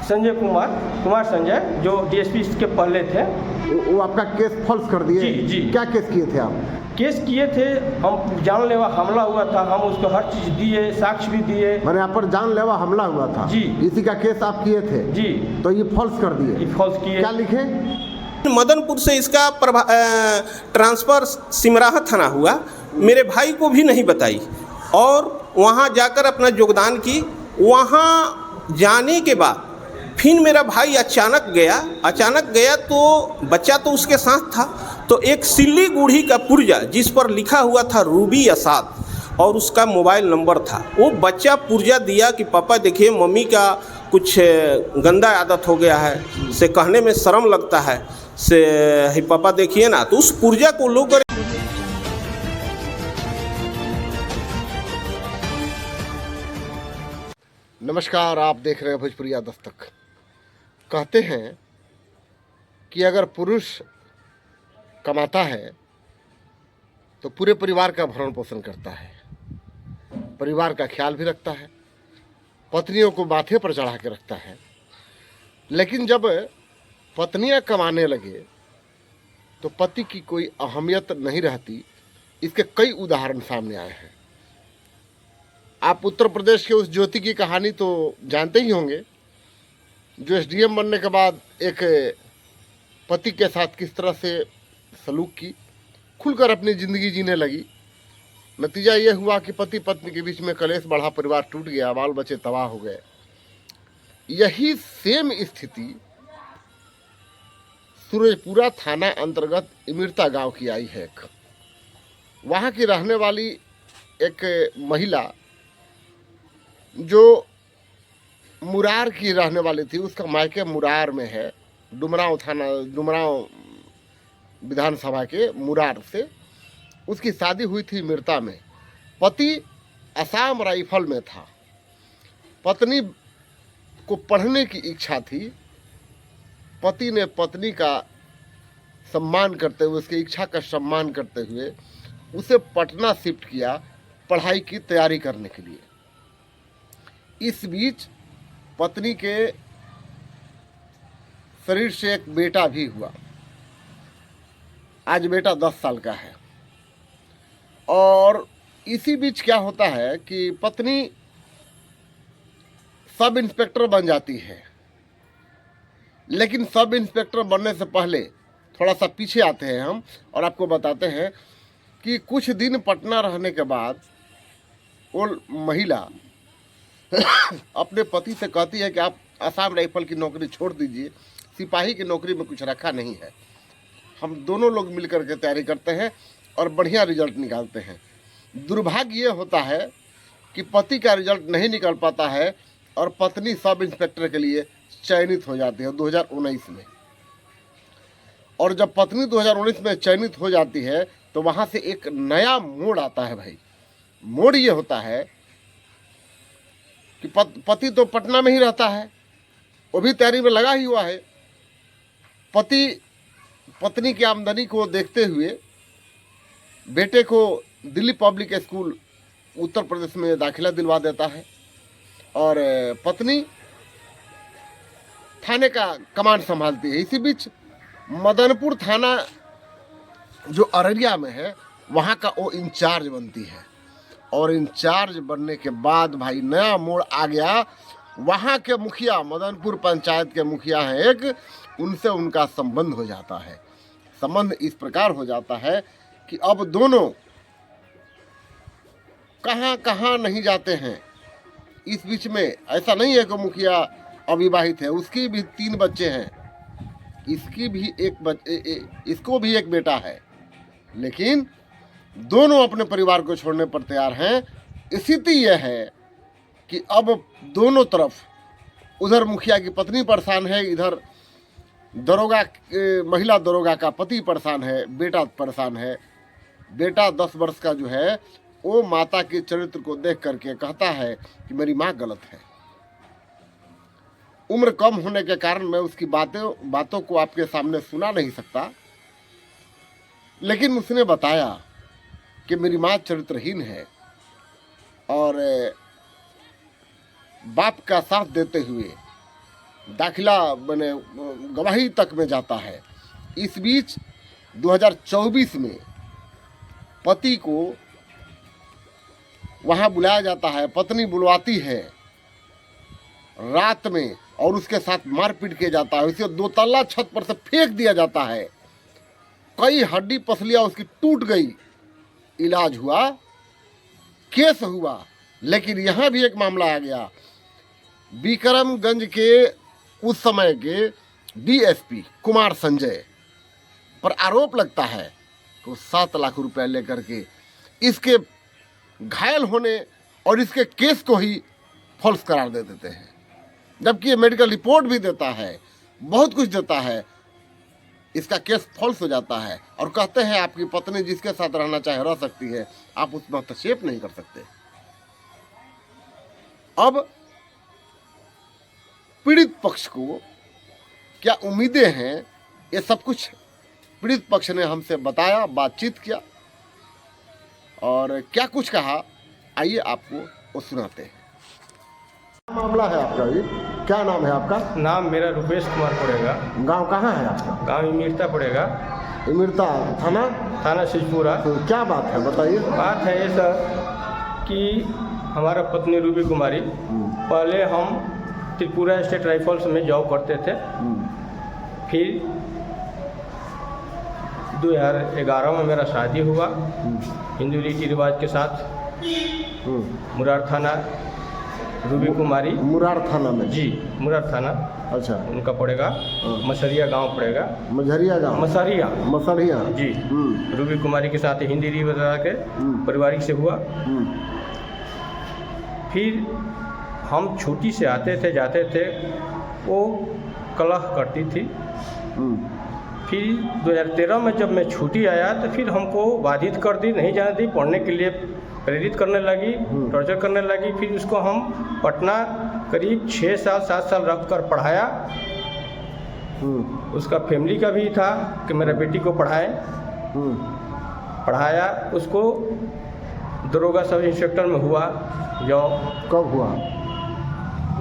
संजय कुमार संजय, जो डीएसपी इसके पहले थे। वो आपका केस फॉल्स कर दिए? जी जी। क्या केस किए थे आप? केस किए थे हम, जानलेवा हमला हुआ था, हम उसको हर चीज़ दिए, साक्ष्य भी दिए। मैंने आप पर जानलेवा हमला हुआ था जी, इसी का केस आप किए थे जी। तो ये फॉल्स कर दिए? ये फॉल्स किए। क्या लिखे? मदनपुर से इसका ट्रांसफ़र सिमराहा थाना हुआ, मेरे भाई को भी नहीं बताई और वहाँ जाकर अपना योगदान की। वहाँ जाने के बाद फिर मेरा भाई अचानक गया तो बच्चा तो उसके साथ था, तो एक सिल्लीगुड़ी का पुर्जा जिस पर लिखा हुआ था रूबी असाद और उसका मोबाइल नंबर था, वो बच्चा पुर्जा दिया कि पापा देखिए मम्मी का कुछ गंदा आदत हो गया है, से कहने में शर्म लगता है, से ही पापा देखिए ना, तो उस पुर्जा को लोग नमस्कार, आप देख रहे हैं भोजपुरिया दस्तक। कहते हैं कि अगर पुरुष कमाता है तो पूरे परिवार का भरण पोषण करता है, परिवार का ख्याल भी रखता है, पत्नियों को माथे पर चढ़ा के रखता है। लेकिन जब पत्नियां कमाने लगे तो पति की कोई अहमियत नहीं रहती। इसके कई उदाहरण सामने आए हैं। आप उत्तर प्रदेश के उस ज्योति की कहानी तो जानते ही होंगे, जो एसडीएम बनने के बाद एक पति के साथ किस तरह से सलूक की, खुलकर अपनी ज़िंदगी जीने लगी। नतीजा ये हुआ कि पति पत्नी के बीच में कलेश बढ़ा, परिवार टूट गया, बाल बच्चे तबाह हो गए। यही सेम स्थिति सूरजपुरा थाना अंतर्गत इमिरता गांव की आई है। वहाँ की रहने वाली एक महिला जो मुरार की रहने वाली थी, उसका मायके मुरार में है, डुमरांव विधानसभा के मुरार से उसकी शादी हुई थी इमिरता में। पति असम राइफल में था, पत्नी को पढ़ने की इच्छा थी। पति ने पत्नी का सम्मान करते हुए, उसकी इच्छा का सम्मान करते हुए उसे पटना शिफ्ट किया पढ़ाई की तैयारी करने के लिए। इस बीच पत्नी के शरीर से एक बेटा भी हुआ। आज बेटा 10 साल का है। और इसी बीच क्या होता है कि पत्नी सब इंस्पेक्टर बन जाती है। लेकिन सब इंस्पेक्टर बनने से पहले थोड़ा सा पीछे आते हैं हम और आपको बताते हैं कि कुछ दिन पटना रहने के बाद वो महिला अपने पति से कहती है कि आप असम राइफल की नौकरी छोड़ दीजिए, सिपाही की नौकरी में कुछ रखा नहीं है, हम दोनों लोग मिलकर के तैयारी करते हैं और बढ़िया रिजल्ट निकालते हैं। दुर्भाग्य ये होता है कि पति का रिजल्ट नहीं निकल पाता है और पत्नी सब इंस्पेक्टर के लिए चयनित हो जाती है 2019 में। और जब पत्नी 2019 में चयनित हो जाती है तो वहाँ से एक नया मोड़ आता है भाई। मोड़ ये होता है कि पति तो पटना में ही रहता है, वो भी तैयारी में लगा ही हुआ है। पति पत्नी की आमदनी को देखते हुए बेटे को दिल्ली पब्लिक स्कूल उत्तर प्रदेश में दाखिला दिलवा देता है और पत्नी थाने का कमांड संभालती है। इसी बीच मदनपुर थाना जो अररिया में है, वहाँ का वो इंचार्ज बनती है। और इंचार्ज बनने के बाद भाई नया मोड़ आ गया। वहाँ के मुखिया, मदनपुर पंचायत के मुखिया हैं एक, उनसे उनका संबंध हो जाता है। संबंध इस प्रकार हो जाता है कि अब दोनों कहाँ कहाँ नहीं जाते हैं। इस बीच में ऐसा नहीं है कि मुखिया अविवाहित है, उसकी भी 3 बच्चे हैं, इसकी भी इसको भी एक बेटा है, लेकिन दोनों अपने परिवार को छोड़ने पर तैयार हैं। स्थिति यह है कि अब दोनों तरफ, उधर मुखिया की पत्नी परेशान है, इधर दरोगा महिला दरोगा का पति परेशान है, बेटा परेशान है। बेटा 10 वर्ष का जो है वो माता के चरित्र को देख करके कहता है कि मेरी माँ गलत है। उम्र कम होने के कारण मैं उसकी बातों को आपके सामने सुना नहीं सकता, लेकिन उसने बताया कि मेरी माँ चरित्रहीन है और बाप का साथ देते हुए दाखिला मैंने गवाही तक में जाता है। इस बीच 2024 में पति को वहाँ बुलाया जाता है, पत्नी बुलवाती है रात में और उसके साथ मारपीट किया जाता है। उसे 2 तल्ला छत पर से फेंक दिया जाता है। कई हड्डी पसलियाँ उसकी टूट गई। इलाज हुआ, केस हुआ, लेकिन यहाँ भी एक मामला आ गया। विक्रमगंज के उस समय के डीएसपी कुमार संजय पर आरोप लगता है कि वो 7 लाख रुपए लेकर के इसके घायल होने और इसके केस को ही फॉल्स करार दे देते हैं, जबकि ये मेडिकल रिपोर्ट भी देता है, बहुत कुछ देता है। इसका केस फॉल्स हो जाता है और कहते हैं आपकी पत्नी जिसके साथ रहना चाहे रह सकती है, आप उसमें हस्तक्षेप नहीं कर सकते। अब पीड़ित पक्ष को क्या उम्मीदें हैं, ये सब कुछ पीड़ित पक्ष ने हमसे बताया, बातचीत किया और क्या कुछ कहा, आइए आपको वो सुनाते हैं। मामला है आपका, ये क्या नाम है आपका? नाम मेरा रुपेश कुमार पड़ेगा। गांव कहाँ है आपका? गांव इमरता पड़ेगा। इमरता थाना? थाना शिवपुरा। तो क्या बात है बताइए। बात है ये सर कि हमारा पत्नी रूबी कुमारी, पहले हम त्रिपुरा स्टेट राइफल्स में जॉब करते थे। फिर 2011 में मेरा शादी हुआ हिंदू रीति रिवाज के साथ। मुरार थाना रूबी कुमारी। मुरार थाना में? जी, मुरार थाना। अच्छा। उनका पड़ेगा मसरिया गांव पड़ेगा। मझरिया गांव? मसरिया जी। रूबी कुमारी के साथ हिंदी रीति रिवाज के पारिवारिक से हुआ। फिर हम छुट्टी से आते थे जाते थे, वो कलह करती थी। फिर 2013 में जब मैं छुट्टी आया तो फिर हमको बाधित कर दी, नहीं जाने दी, पढ़ने के लिए प्रेरित करने लगी, टॉर्चर करने लगी। फिर उसको हम पटना करीब 6 साल 7 साल रख कर पढ़ाया। उसका फैमिली का भी था कि मेरा बेटी को पढ़ाया। उसको दरोगा सब इंस्पेक्टर में हुआ जॉब। कब हुआ?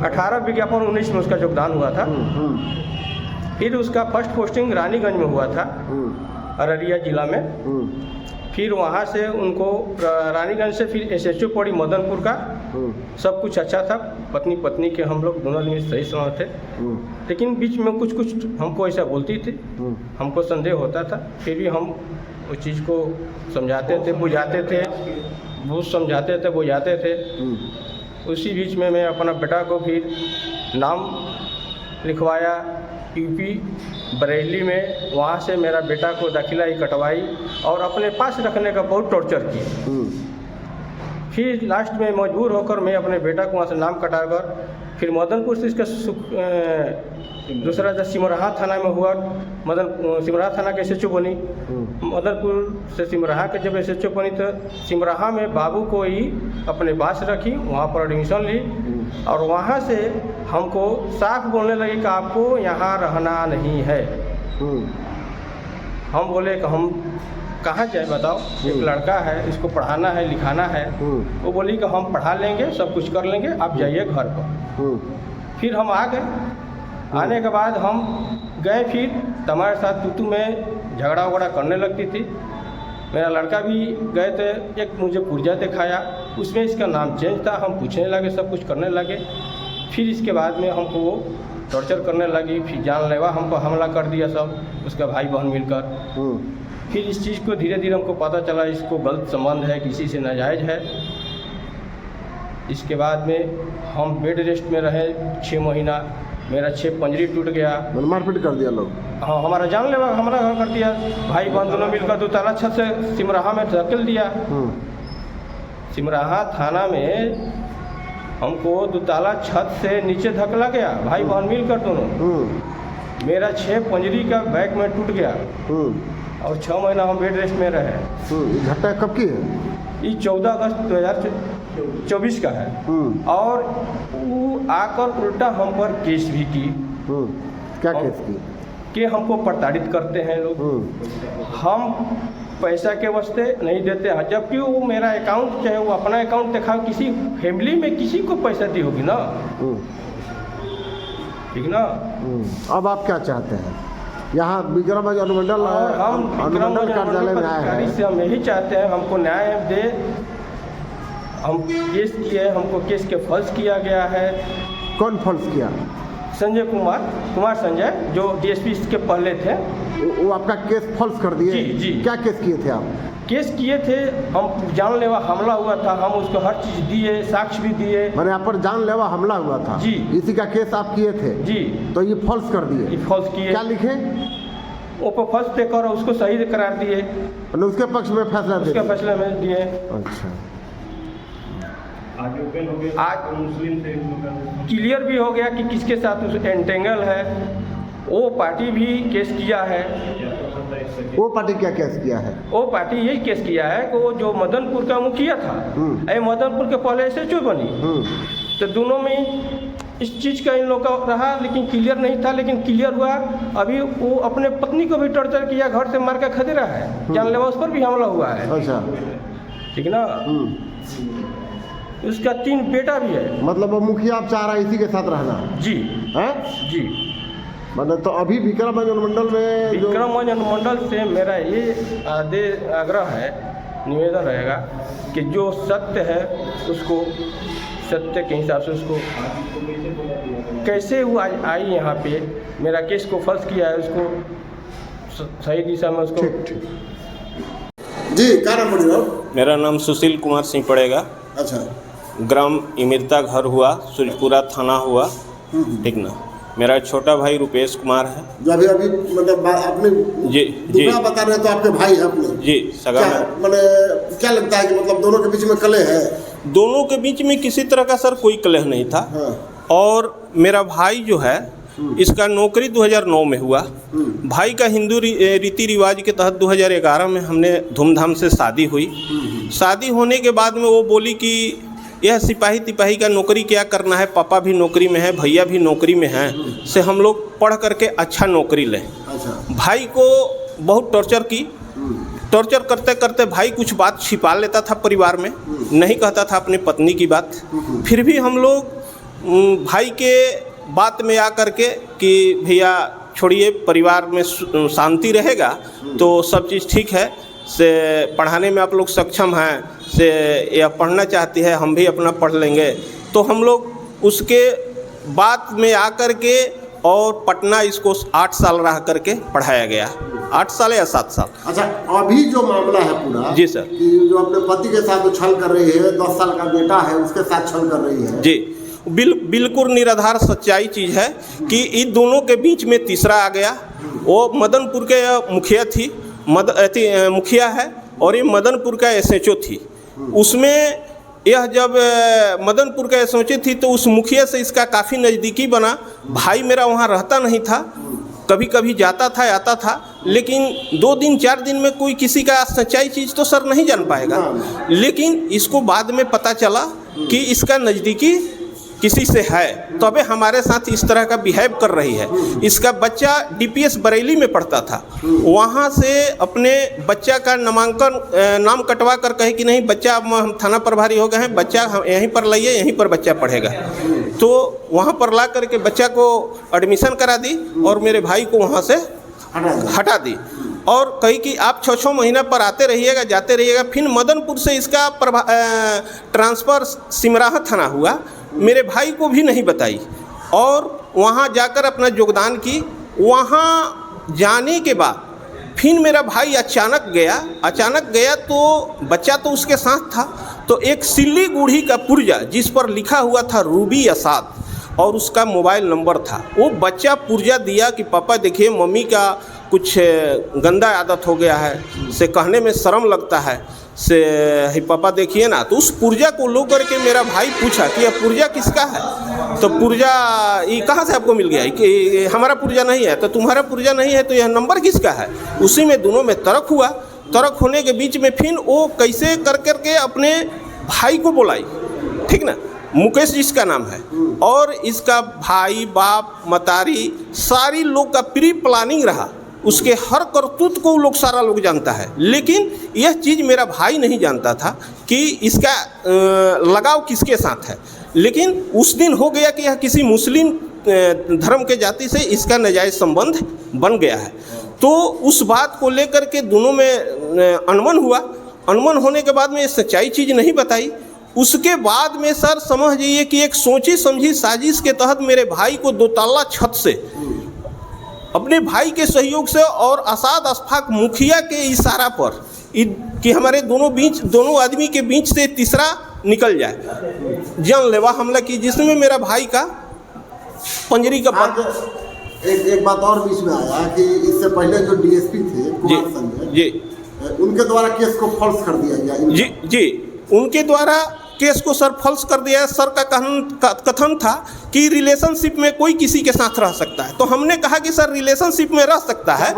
18 विज्ञापन 19 में उसका योगदान हुआ था। फिर उसका फर्स्ट पोस्टिंग रानीगंज में हुआ था, अररिया जिला में। फिर वहाँ से उनको रानीगंज से फिर SHO पड़ी मदनपुर का। सब कुछ अच्छा था, पत्नी के हम लोग दोनों आदमी सही सलामत थे। लेकिन बीच में कुछ हमको ऐसा बोलती थी, हमको संदेह होता था। फिर भी हम उस चीज़ को समझाते थे, बुझाते थे, बुझाते थे। उसी बीच में मैं अपना बेटा को फिर नाम लिखवाया यूपी बरेली में। वहाँ से मेरा बेटा को दाखिला ही कटवाई और अपने पास रखने का बहुत टॉर्चर की। फिर लास्ट में मजबूर होकर मैं अपने बेटा को वहाँ से नाम कटाकर फिर मदनपुर से इसका दूसरा जब सिमराहा थाना में हुआ, सिमराहा थाना के SHO बनी। मदनपुर से सिमराहा के जब SHO बनी तो सिमराहा में बाबू को ही अपने पास रखी, वहाँ पर एडमिशन ली और वहाँ से हमको साफ बोलने लगे कि आपको यहाँ रहना नहीं है। हम बोले कि हम कहाँ जाए बताओ, एक लड़का है, इसको पढ़ाना है, लिखाना है। वो बोली कि हम पढ़ा लेंगे, सब कुछ कर लेंगे, आप जाइए घर पर। फिर हम आ गए। आने के बाद हम गए, फिर हमारे साथ तू में झगड़ा वगड़ा करने लगती थी। मेरा लड़का भी गए थे, एक मुझे पुर्जा दिखाया, उसमें इसका नाम चेंज था। हम पूछने लगे, सब कुछ करने लगे। फिर इसके बाद में हमको वो टॉर्चर करने लगी। फिर जानलेवा हमको हमला कर दिया सब, उसका भाई बहन मिलकर। फिर इस चीज़ को धीरे धीरे हमको पता चला इसको गलत संबंध है, किसी से नाजायज़ है। इसके बाद में हम बेड रेस्ट में रहे 6 महीना। मेरा 6 पंजरी टूट गया। मारपीट कर दिया लोग? हाँ, हमारा जानलेवा हमारा घर कर दिया। भाई बहन दोनों मिलकर 2 ताला छत से सिमराहा में धकेल दिया। सिमराहा थाना में हमको 2 ताला छत से नीचे धकेला गया, भाई बहन मिलकर दोनों। मेरा 6 पंजरी का बैक में टूट गया और 6 महीना हम बेड रेस्ट में रहे। घटना कब की है? ये 14 अगस्त 2024 का है। और वो आकर उल्टा हम पर केस भी की। क्या केस की? कि हमको प्रताड़ित करते हैं लोग, हम पैसा के वास्ते नहीं देते हैं। जबकि वो मेरा अकाउंट चाहे वो अपना अकाउंट दिखाओ, किसी फैमिली में किसी को पैसा दी होगी ना। ठीक ना। अब आप क्या चाहते हैं? यहाँ विक्रमगंज अनुमंडल और हम अनुमंडल कार्यालय में आए अधिकारी हैं। से हम यही चाहते हैं, हमको न्याय दे। हम केस किए, हमको केस के फर्ज किया गया है। कौन फॉल्स किया? संजय कुमार संजय, जो डीएसपी के पहले थे, वो आपका केस फॉल्स कर दिए? जी, जी। क्या केस किए थे आप? केस किए थे, हम जानलेवा हमला हुआ था, हम उसको हर चीज़ दिए, साक्ष्य भी दिए। मैंने आप पर जानलेवा हमला हुआ था? जी। इसी का केस आप किए थे? जी। तो ये फॉल्स कर दिए? ये फॉल्स किए। क्या लिखे? वो पर फर्ज देकर उसको सही करार दिए, उसके पक्ष में फैसला दे उसके दिया? फैसले में दिए। अच्छा। आज क्लियर भी हो गया कि किसके साथ उस एंटेंगल है। वो पार्टी भी केस किया है। वो पार्टी क्या केस किया है? वो पार्टी यही केस किया है कि वो जो मदनपुर का मुखिया था, मदनपुर के पहले SHO बनी, तो दोनों में इस चीज़ का इन लोग का रहा, लेकिन क्लियर नहीं था। लेकिन क्लियर हुआ, अभी वो अपने पत्नी को भी टॉर्चर किया, घर से मार कर खदेड़ा है, जानलेवा उस पर भी हमला हुआ है। अच्छा, ठीक ना। उसका 3 बेटा भी है। मतलब वो मुखिया आप चाह रहा है इसी के साथ रहना? जी है जी। मतलब तो अभी विक्रमगंज अनुमंडल में विक्रमगंज अनुमंडल से मेरा ये आग्रह है, निवेदन रहेगा कि जो सत्य है उसको सत्य के हिसाब से उसको कैसे वो आई यहाँ पे मेरा केस को फर्ज किया है, उसको सही दिशा में उसको। ठीक। जी, क्या नाम पड़ेगा? मेरा नाम सुशील कुमार सिंह पड़ेगा। अच्छा। ग्राम इमिरता घर हुआ, सूरजपुरा थाना हुआ, ठीक ना। मेरा छोटा भाई रुपेश कुमार है, जो अभी मतलब आपने जी दूसरा बता रहे तो आपके भाई है अपने? जी, सगा में। मतलब क्या लगता है कि मतलब दोनों के बीच में कलह है? दोनों के बीच में किसी तरह का सर कोई कलह नहीं था। हाँ। और मेरा भाई जो है इसका नौकरी 2009 में हुआ। भाई का हिंदू रीति रिवाज के तहत 2011 में हमने धूमधाम से शादी हुई। शादी होने के बाद में वो बोली कि यह सिपाही तिपाही का नौकरी क्या करना है, पापा भी नौकरी में है, भैया भी नौकरी में हैं, से हम लोग पढ़ करके अच्छा नौकरी लें। अच्छा। भाई को बहुत टॉर्चर की। टॉर्चर करते करते भाई कुछ बात छिपा लेता था परिवार में, नहीं कहता था अपनी पत्नी की बात। फिर भी हम लोग भाई के बात में आ करके कि भैया छोड़िए, परिवार में शांति रहेगा तो सब चीज़ ठीक है, से पढ़ाने में आप लोग सक्षम हैं, से यह पढ़ना चाहती है, हम भी अपना पढ़ लेंगे। तो हम लोग उसके बात में आ कर के और पटना इसको 8 साल रह करके पढ़ाया गया। 8 साल या 7 साल। अच्छा, अभी जो मामला है पूरा, जी सर, कि जो अपने पति के साथ छल कर रही है, 10 साल का बेटा है उसके साथ छल कर रही है, जी बिल्कुल निराधार सच्चाई चीज़ है कि इन दोनों के बीच में तीसरा आ गया। वो मदनपुर के मुखिया थी, मुखिया है, और ये मदनपुर का SHO थी। उसमें यह जब मदनपुर का SHO थी तो उस मुखिया से इसका काफ़ी नज़दीकी बना। भाई मेरा वहाँ रहता नहीं था, कभी कभी जाता था आता था, लेकिन 2 दिन 4 दिन में कोई किसी का सच्चाई चीज़ तो सर नहीं जान पाएगा। लेकिन इसको बाद में पता चला कि इसका नज़दीकी किसी से है, तबे हमारे साथ इस तरह का बिहेव कर रही है। इसका बच्चा DPS बरेली में पढ़ता था, वहाँ से अपने बच्चा का नाम कटवा कर कहे कि नहीं बच्चा, अब हम थाना प्रभारी हो गए हैं, बच्चा यहीं पर लाइए, यहीं पर बच्चा पढ़ेगा। तो वहाँ पर ला करके बच्चा को एडमिशन करा दी और मेरे भाई को वहाँ से हटा दी और कही कि आप 6-6 महीना पर आते रहिएगा, जाते रहिएगा। फिर मदनपुर से इसका ट्रांसफ़र सिमराहा थाना हुआ, मेरे भाई को भी नहीं बताई और वहाँ जाकर अपना योगदान की। वहाँ जाने के बाद फिर मेरा भाई अचानक गया तो बच्चा तो उसके साथ था, तो एक सिल्लीगुड़ी का पुर्जा जिस पर लिखा हुआ था रूबी असाद और उसका मोबाइल नंबर था, वो बच्चा पुर्जा दिया कि पापा देखिए मम्मी का कुछ गंदा आदत हो गया है, से कहने में शर्म लगता है, से ही पापा देखिए ना। तो उस पुर्जा को लो करके मेरा भाई पूछा कि यह पुर्जा किसका है, तो पुर्जा ये कहाँ से आपको मिल गया, कि हमारा पुर्जा नहीं है। तो तुम्हारा पुर्जा नहीं है तो यह नंबर किसका है। उसी में दोनों में तर्क हुआ। तर्क होने के बीच में फिर वो कैसे कर करके अपने भाई को बुलाई, ठीक ना, मुकेश जिसका नाम है, और इसका भाई बाप मतारी सारी लोग का प्री प्लानिंग रहा। उसके हर करतूत को लोग सारा लोग जानता है, लेकिन यह चीज़ मेरा भाई नहीं जानता था कि इसका लगाव किसके साथ है। लेकिन उस दिन हो गया कि यह किसी मुस्लिम धर्म के जाति से इसका नाजायज़ संबंध बन गया है। तो उस बात को लेकर के दोनों में अनबन हुआ। अनबन होने के बाद में ये सच्चाई चीज़ नहीं बताई। उसके बाद में सर समझ जाइए कि एक सोची समझी साजिश के तहत मेरे भाई को 2 ताला छत से अपने भाई के सहयोग से और असाद अशफाक मुखिया के इशारा पर कि हमारे दोनों आदमी के बीच से तीसरा निकल जाए, जानलेवा हमला की, जिसमें मेरा भाई का पंजरी का एक बात और बीच में आया कि इससे पहले जो डीएसपी थे कुमार संजय जी, उनके द्वारा केस को फॉल्स कर दिया गया। जी, उनके द्वारा केस को सर फॉल्स कर दिया। सर का कथन था कि रिलेशनशिप में कोई किसी के साथ रह सकता है। तो हमने कहा कि सर रिलेशनशिप में रह सकता है,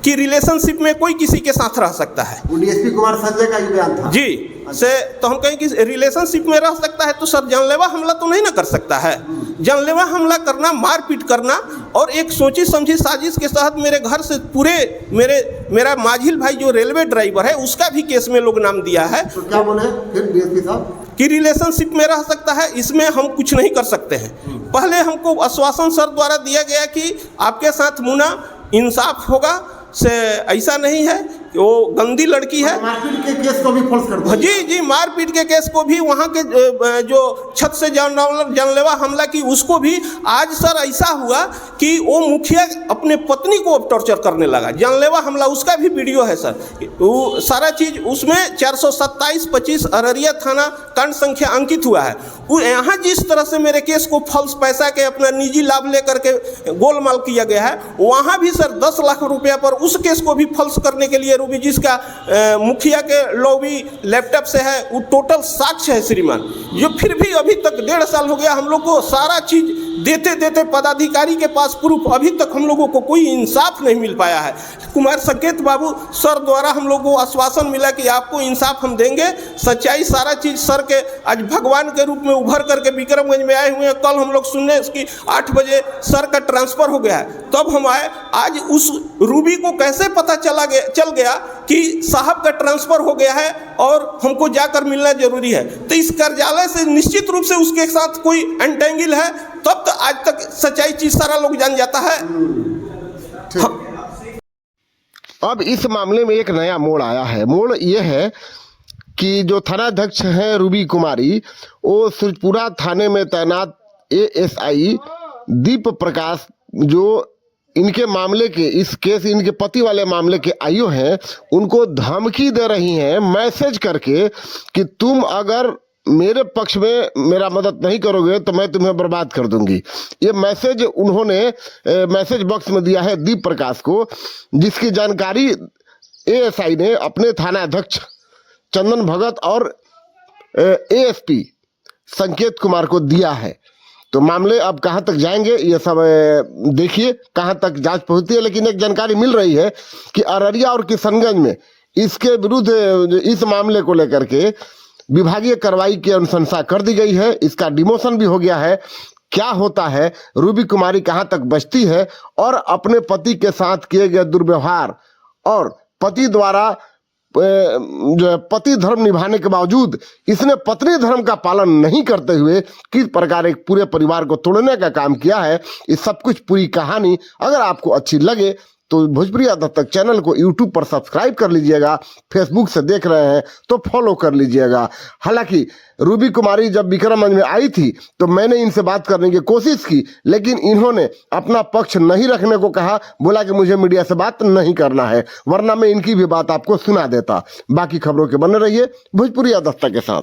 कि रिलेशनशिप में कोई किसी के साथ रह सकता है। डीएसपी कुमार संजय का ये बयान था जी से। तो हम कहें कि रिलेशनशिप में रह सकता है तो सर जानलेवा हमला तो नहीं ना कर सकता है। जानलेवा हमला करना, मारपीट करना और एक सोची समझी साजिश के तहत मेरे घर से पूरे मेरा माझिल भाई जो रेलवे ड्राइवर है उसका भी केस में लोग नाम दिया है। तो क्या बोले फिर डीएसपी साहब कि रिलेशनशिप में रह सकता है, इसमें हम कुछ नहीं कर सकते हैं। पहले हमको आश्वासन सर द्वारा दिया गया कि आपके साथ मुना इंसाफ होगा, से ऐसा नहीं है कि वो गंदी लड़की है। मारपीट के केस को भी फॉल्स कर दिया। जी, मारपीट के केस को भी, वहाँ के जो छत से जानलेवा हमला की उसको भी। आज सर ऐसा हुआ कि वो मुखिया अपने पत्नी को टॉर्चर करने लगा, जानलेवा हमला, उसका भी वीडियो है सर। वो सारा चीज़ उसमें 427-25 अररिया थाना कांड संख्या अंकित हुआ है। वो यहाँ जिस तरह से मेरे केस को फॉल्स पैसा के अपना निजी लाभ लेकर के गोलमाल किया गया है, वहाँ भी सर 10 लाख रुपया पर उस केस को भी फॉल्स करने के लिए रूबी जिसका मुखिया के लॉबी लैपटॉप से है, वो टोटल साक्ष्य है श्रीमान। जो फिर भी अभी तक 1.5 साल हो गया हम लोग को सारा चीज़ देते पदाधिकारी के पास प्रूफ, अभी तक हम लोगों को कोई इंसाफ नहीं मिल पाया है। कुमार संकेत बाबू सर द्वारा हम लोगों को आश्वासन मिला कि आपको इंसाफ हम देंगे, सच्चाई सारा चीज़ सर के आज भगवान के रूप में उभर करके विक्रमगंज में आए हुए हैं। कल हम लोग सुनने कि 8 बजे सर का ट्रांसफ़र हो गया है, तब हम आए। आज उस रूबी को कैसे पता चल गया कि साहब का ट्रांसफ़र हो गया है और हमको जाकर मिलना जरूरी है। तो इस कार्यालय से निश्चित रूप से उसके साथ कोई एंटेंगल है, तब तो आज तक सच्चाई चीज़ सारा लोग जान जाता है। अब इस मामले में एक नया मोड़ आया है। मोड़ ये है कि जो थानाध्यक्ष हैं रूबी कुमारी, वो सुरजपुरा थाने में तैनात एएसआई दीप प्रकाश, जो इनके मामले के इनके पति वाले मामले के आईओ हैं, उनको धमकी दे रही हैं मैसेज करके कि तुम अगर मेरे पक्ष में मेरा मदद नहीं करोगे तो मैं तुम्हें बर्बाद कर दूंगी। ये मैसेज उन्होंने मैसेज बॉक्स में दिया है दीप प्रकाश को, जिसकी जानकारी एएसआई ने अपने थानाध्यक्ष चंदन भगत और एएसपी संकेत कुमार को दिया है। तो मामले अब कहाँ तक जाएंगे ये सब देखिए कहाँ तक जांच पहुंचती है। लेकिन एक जानकारी मिल रही है कि अररिया और किशनगंज में इसके विरुद्ध इस मामले को लेकर के विभागीय कार्रवाई की अनुशंसा कर दी गई है। इसका डिमोशन भी हो गया है। क्या होता है, रूबी कुमारी कहाँ तक बचती है और अपने पति के साथ किए गए दुर्व्यवहार और पति द्वारा जो पति धर्म निभाने के बावजूद इसने पत्नी धर्म का पालन नहीं करते हुए किस प्रकार एक पूरे परिवार को तोड़ने का काम किया है, इस सब कुछ पूरी कहानी अगर आपको अच्छी लगे तो भोजपुरिया दस्तक चैनल को यूट्यूब पर सब्सक्राइब कर लीजिएगा। फेसबुक से देख रहे हैं तो फॉलो कर लीजिएगा। हालांकि रूबी कुमारी जब विक्रमगंज में आई थी तो मैंने इनसे बात करने की कोशिश की, लेकिन इन्होंने अपना पक्ष नहीं रखने को कहा। बोला कि मुझे मीडिया से बात नहीं करना है, वरना मैं इनकी भी बात आपको सुना देता। बाकी खबरों के बने रहिए भोजपुरिया दस्तक के साथ।